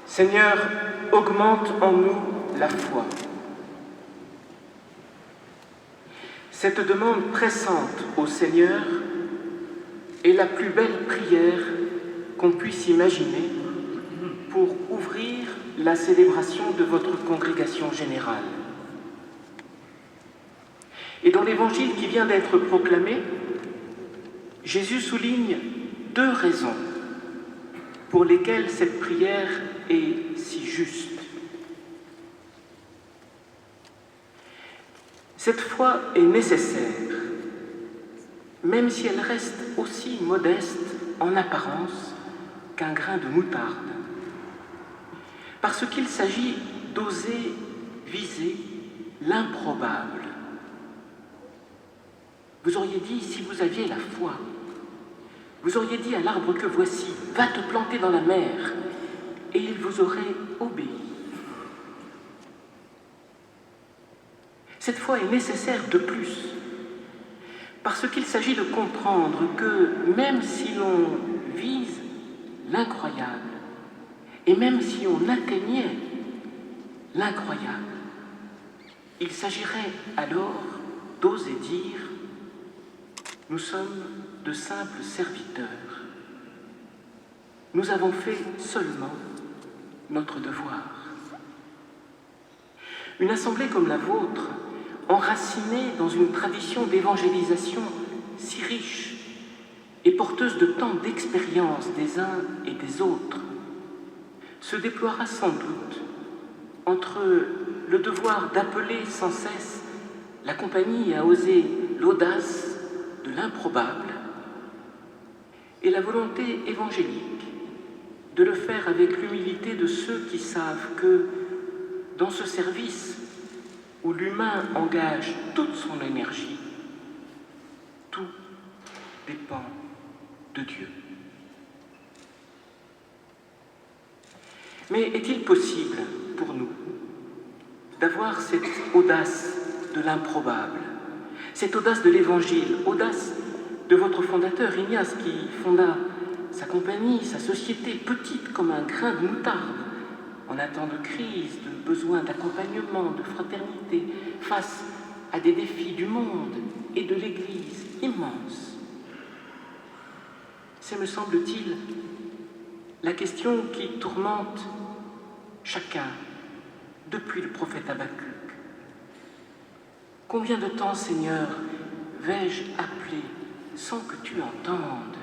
Seigneur, augmente en nous la foi. Cette demande pressante au Seigneur est la plus belle prière qu'on puisse imaginer pour ouvrir la célébration de votre congrégation générale. Et dans l'évangile qui vient d'être proclamé, Jésus souligne 2 raisons pour lesquelles cette prière est si juste. Cette foi est nécessaire, même si elle reste aussi modeste en apparence qu'un grain de moutarde, parce qu'il s'agit d'oser viser l'improbable. Vous auriez dit, si vous aviez la foi, vous auriez dit à l'arbre que voici, va te planter dans la mer, et il vous aurait obéi. Cette foi est nécessaire de plus, parce qu'il s'agit de comprendre que même si l'on vise l'incroyable, et même si on atteignait l'incroyable, il s'agirait alors d'oser dire « Nous sommes de simples serviteurs. Nous avons fait seulement notre devoir. » Une assemblée comme la vôtre, enracinée dans une tradition d'évangélisation si riche et porteuse de tant d'expériences des uns et des autres, se déploiera sans doute entre le devoir d'appeler sans cesse la compagnie à oser l'audace de l'improbable et la volonté évangélique de le faire avec l'humilité de ceux qui savent que dans ce service où l'humain engage toute son énergie, tout dépend de Dieu. Mais est-il possible pour nous d'avoir cette audace de l'improbable, cette audace de l'Évangile, audace de votre fondateur Ignace qui fonda sa compagnie, sa société, petite comme un grain de moutarde, en un temps de crise, de besoin d'accompagnement, de fraternité, face à des défis du monde et de l'Église immenses. C'est, me semble-t-il, la question qui tourmente chacun depuis le prophète Habacuc. Combien de temps, Seigneur, vais-je appeler sans que tu entendes?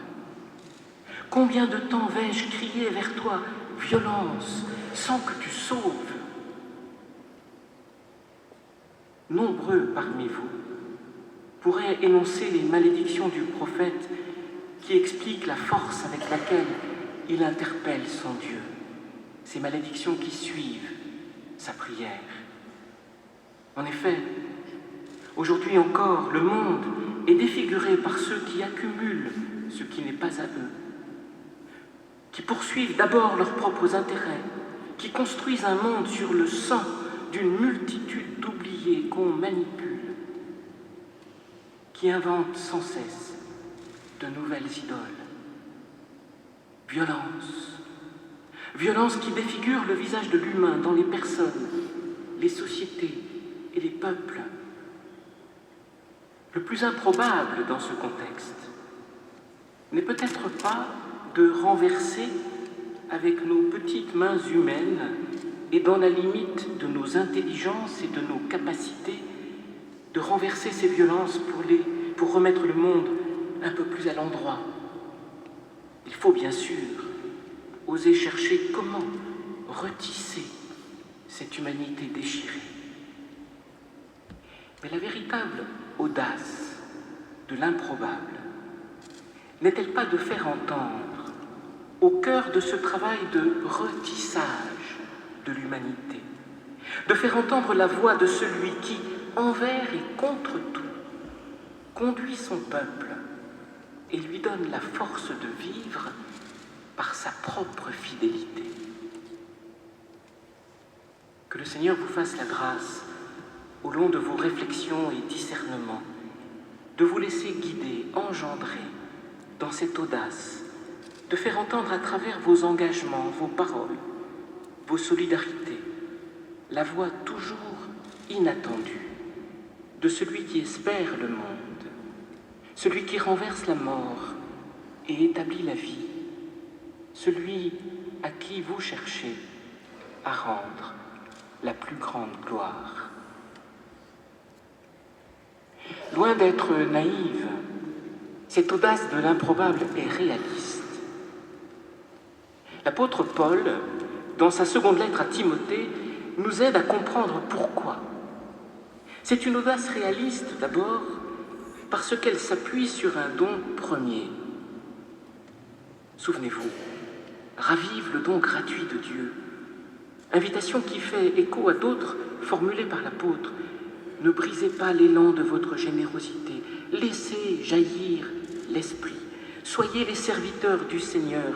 Combien de temps vais-je crier vers toi violence sans que tu sauves? Nombreux parmi vous pourraient énoncer les malédictions du prophète qui expliquent la force avec laquelle il interpelle son Dieu, ces malédictions qui suivent sa prière. En effet, aujourd'hui encore, le monde est défiguré par ceux qui accumulent ce qui n'est pas à eux, qui poursuivent d'abord leurs propres intérêts, qui construisent un monde sur le sang d'une multitude d'oubliés qu'on manipule, qui inventent sans cesse de nouvelles idoles. Violence qui défigure le visage de l'humain dans les personnes, les sociétés et les peuples. Le plus improbable dans ce contexte n'est peut-être pas de renverser avec nos petites mains humaines et dans la limite de nos intelligences et de nos capacités, de renverser ces violences pour remettre le monde un peu plus à l'endroit. Il faut bien sûr oser chercher comment retisser cette humanité déchirée. Mais la véritable audace de l'improbable n'est-elle pas de faire entendre, au cœur de ce travail de retissage de l'humanité, de faire entendre la voix de celui qui, envers et contre tout, conduit son peuple et lui donne la force de vivre par sa propre fidélité. Que le Seigneur vous fasse la grâce, au long de vos réflexions et discernements, de vous laisser guider, engendrer dans cette audace, de faire entendre à travers vos engagements, vos paroles, vos solidarités, la voix toujours inattendue de celui qui espère le monde, celui qui renverse la mort et établit la vie, celui à qui vous cherchez à rendre la plus grande gloire. Loin d'être naïve, cette audace de l'improbable est réaliste. L'apôtre Paul, dans sa seconde lettre à Timothée, nous aide à comprendre pourquoi. C'est une audace réaliste d'abord parce qu'elle s'appuie sur un don premier. Souvenez-vous, ravive le don gratuit de Dieu. Invitation qui fait écho à d'autres formulées par l'apôtre. Ne brisez pas l'élan de votre générosité, laissez jaillir l'esprit. Soyez les serviteurs du Seigneur,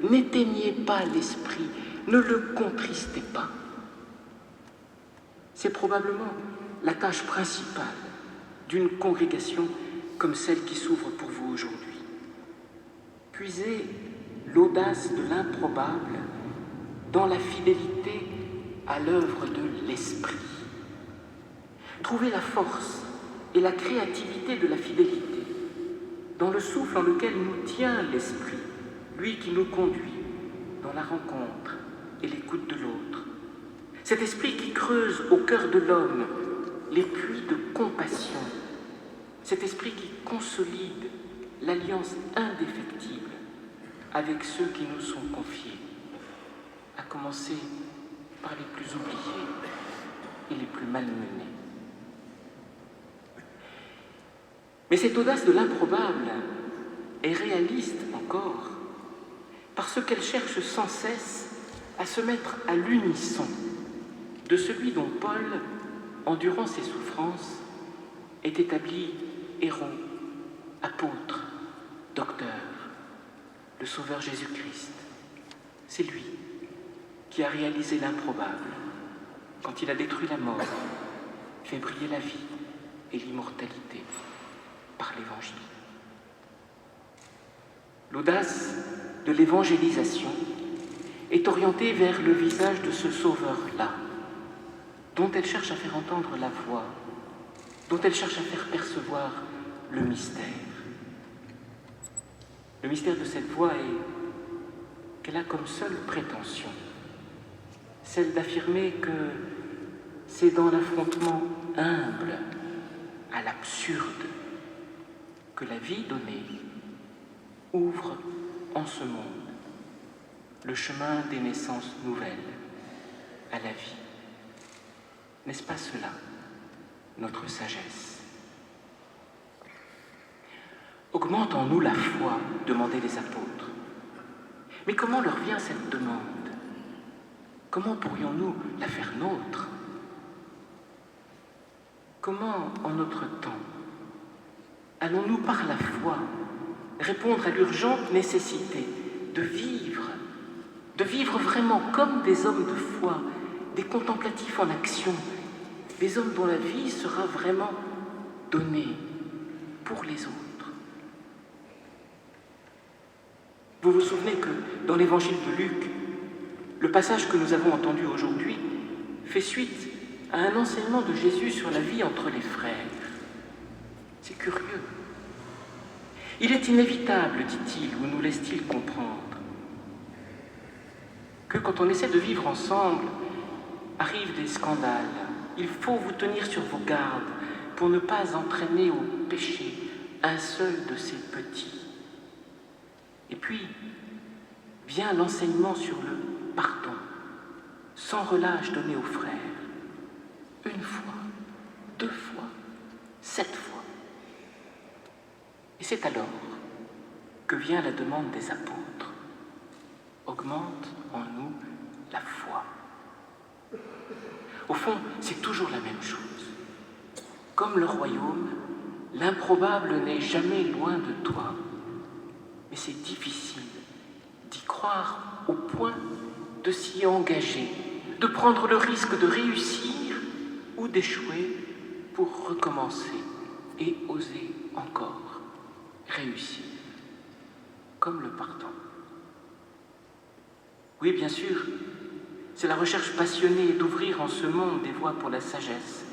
n'éteignez pas l'esprit, ne le contristez pas. C'est probablement la tâche principale d'une congrégation comme celle qui s'ouvre pour vous aujourd'hui. Puisez l'audace de l'improbable dans la fidélité à l'œuvre de l'esprit. Trouvez la force et la créativité de la fidélité dans le souffle en lequel nous tient l'esprit, lui qui nous conduit dans la rencontre et l'écoute de l'autre. Cet esprit qui creuse au cœur de l'homme les puits de compassion, cet esprit qui consolide l'alliance indéfectible avec ceux qui nous sont confiés, à commencer par les plus oubliés et les plus malmenés. Mais cette audace de l'improbable est réaliste encore, parce qu'elle cherche sans cesse à se mettre à l'unisson de celui dont Paul, endurant ses souffrances, est établi héros, apôtre, docteur, le Sauveur Jésus-Christ. C'est lui qui a réalisé l'improbable quand il a détruit la mort, fait briller la vie et l'immortalité par l'Évangile. L'audace de l'évangélisation est orientée vers le visage de ce Sauveur-là, dont elle cherche à faire entendre la voix, dont elle cherche à faire percevoir le mystère. Le mystère de cette voix est qu'elle a comme seule prétention celle d'affirmer que c'est dans l'affrontement humble à l'absurde que la vie donnée ouvre en ce monde le chemin des naissances nouvelles à la vie. N'est-ce pas cela, notre sagesse? Augmente en nous la foi, demandaient les apôtres. Mais comment leur vient cette demande? Comment pourrions-nous la faire nôtre? Comment, en notre temps, allons-nous par la foi répondre à l'urgente nécessité de vivre vraiment comme des hommes de foi, des contemplatifs en action, des hommes dont la vie sera vraiment donnée pour les autres? Vous vous souvenez que dans l'évangile de Luc, le passage que nous avons entendu aujourd'hui fait suite à un enseignement de Jésus sur la vie entre les frères. C'est curieux. Il est inévitable, dit-il, ou nous laisse-t-il comprendre, que quand on essaie de vivre ensemble, arrivent des scandales. Il faut vous tenir sur vos gardes pour ne pas entraîner au péché un seul de ces petits. Et puis, vient l'enseignement sur le pardon, sans relâche donné aux frères, une fois, 2 fois, 7 fois. Et c'est alors que vient la demande des apôtres. Augmente en nous la foi. Au fond, c'est toujours la même chose. Comme le royaume, l'improbable n'est jamais loin de toi. Mais c'est difficile d'y croire au point de s'y engager, de prendre le risque de réussir ou d'échouer pour recommencer et oser encore réussir, comme le pardon. Oui, bien sûr, C'est la recherche passionnée d'ouvrir en ce monde des voies pour la sagesse,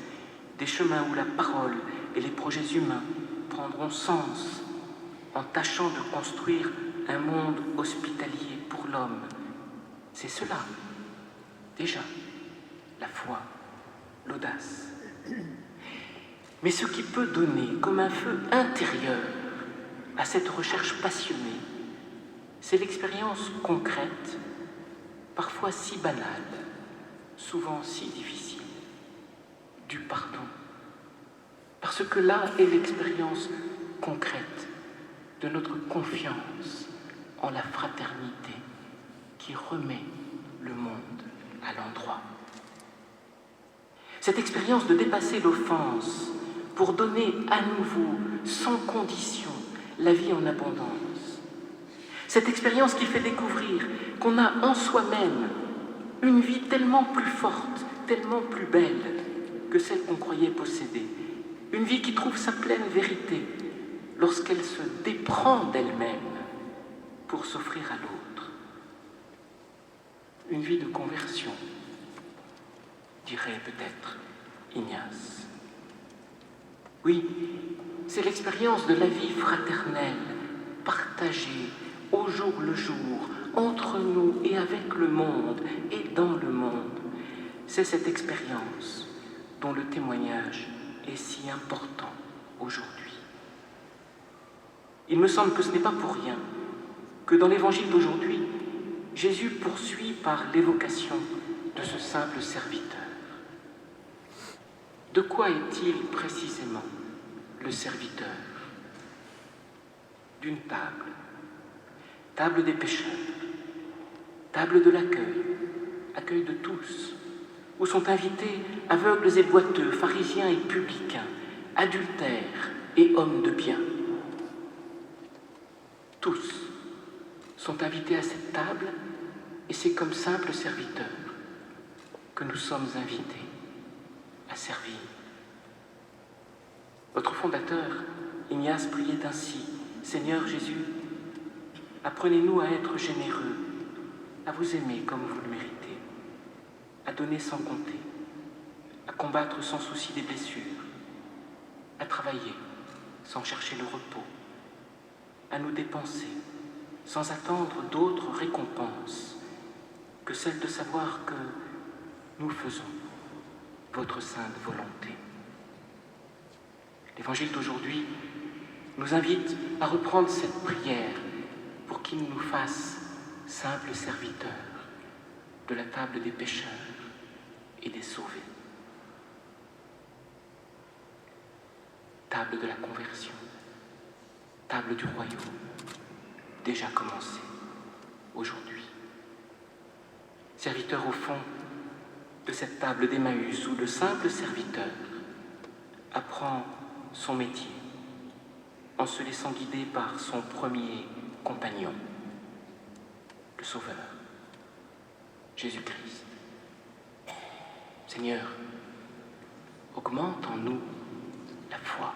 des chemins où la parole et les projets humains prendront sens en tâchant de construire un monde hospitalier pour l'homme. C'est cela, déjà, la foi, l'audace. Mais ce qui peut donner comme un feu intérieur à cette recherche passionnée, c'est l'expérience concrète, parfois si banale, souvent si difficile, du pardon. Parce que là est l'expérience concrète de notre confiance en la fraternité qui remet le monde à l'endroit. Cette expérience de dépasser l'offense pour donner à nouveau, sans condition, la vie en abondance. Cette expérience qui fait découvrir qu'on a en soi-même une vie tellement plus forte, tellement plus belle que celle qu'on croyait posséder. Une vie qui trouve sa pleine vérité lorsqu'elle se déprend d'elle-même pour s'offrir à l'autre. Une vie de conversion, dirait peut-être Ignace. Oui, c'est l'expérience de la vie fraternelle, partagée au jour le jour, entre nous et avec le monde et dans le monde. C'est cette expérience dont le témoignage est si important aujourd'hui. Il me semble que ce n'est pas pour rien que dans l'évangile d'aujourd'hui, Jésus poursuit par l'évocation de ce simple serviteur. De quoi est-il précisément le serviteur? D'une table, table des pécheurs, table de l'accueil, accueil de tous, où sont invités aveugles et boiteux, pharisiens et publicains, adultères et hommes de bien. Tous sont invités à cette table et c'est comme simples serviteurs que nous sommes invités à servir. Votre fondateur, Ignace, priait ainsi: Seigneur Jésus, apprenez-nous à être généreux, à vous aimer comme vous le méritez, à donner sans compter, à combattre sans souci des blessures, à travailler sans chercher le repos, à nous dépenser sans attendre d'autres récompenses que celle de savoir que nous faisons votre sainte volonté. L'Évangile d'aujourd'hui nous invite à reprendre cette prière pour qu'il nous fasse simples serviteurs de la table des pécheurs et des sauvés. Table de la conversion, table du royaume, déjà commencée aujourd'hui. Serviteur au fond de cette table d'Emmaüs où le simple serviteur apprend son métier en se laissant guider par son premier compagnon, le Sauveur, Jésus-Christ. Seigneur, augmente en nous la foi.